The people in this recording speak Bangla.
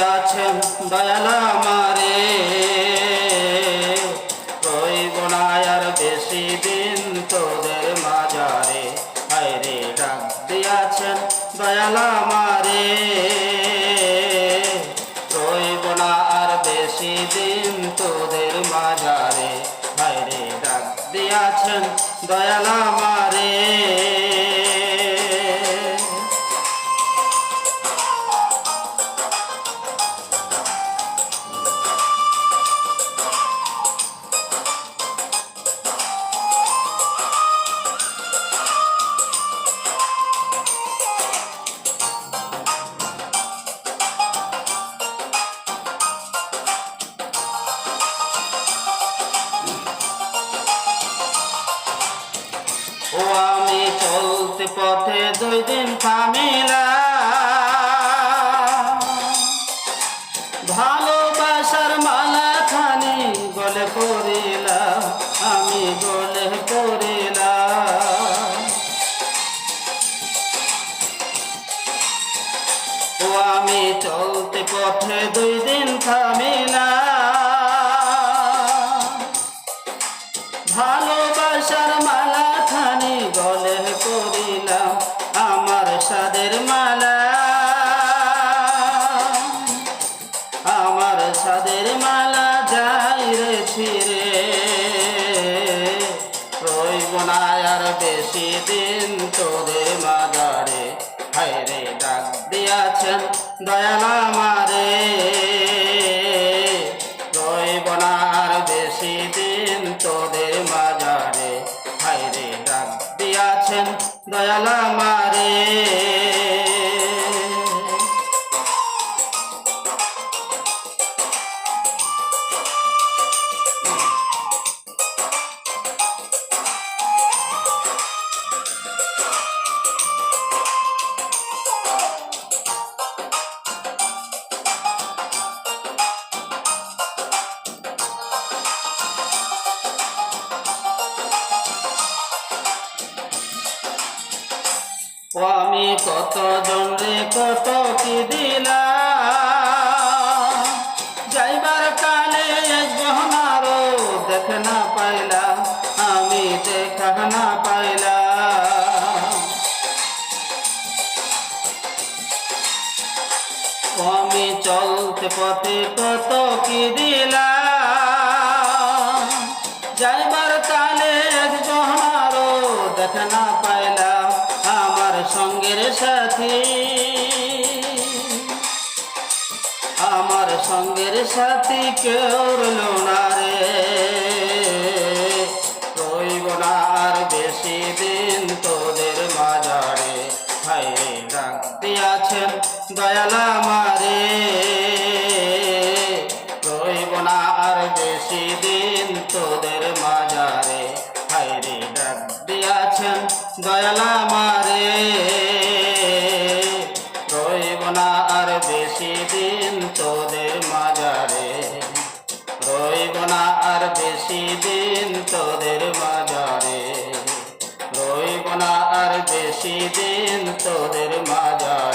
দিয়াছেন দয়াল আমারে, রইব না আর বেশি দিন তোদের মাঝারে। হায়রে ডাক দিয়াছেন দয়াল আমারে, রইব না আর বেশি দিন তোদের মাঝারে। হায়রে ডাক দিয়াছেন দয়াল আমারে। ও আমি চলতে পথে 2 দিন থামিলাম, ভালোবাসার মালা খানি গলে পড়িলাম, আমি গলে পড়িলাম। ও আমি চলতে পথে 2 দিন থামিলাম, ভালোবাসার মালা খানি গলে পড়িলাম, আমার সাদের মালা, আমার সাদের মালা যাই রে ছিঁড়ে, রইব না আর বেশি দিন তোদের মাঝারে। হায়রে ডাক দিয়াছেন দয়াল আমারে, রইব না আর বেশি দিন তোদের মাঝারে। হায়রে ডাক দিয়াছেন দয়াল আমারে। ও আমি কত জনরে কত কি দিলাম, যাইবার কালে গহনারও দেখা না পাইলাম, আমি দেখা না পাইলাম। ও আমি চলতে পথে কত কি দিলাম, যাইবার কালে গহনারও দেখা না পাইলাম, আমার সঙ্গের সাথী, আমার সঙ্গের সাথী কেউ রইল না রে, রইব না আর বেশি দিন তোদের মাঝারে। হায়রে ডাক দিয়াছেন দয়াল আমারে, রইব না আর বেশি দিন তোদের মাঝারে। হায়রে ডাক দিয়াছেন দয়াল আমারে, রইব না আর বেশি দিন তোদের মাঝারে, রইব না আর বেশি দিন তোদের মাঝারে, রইব না আর বেশি দিন তোদের মাঝারে।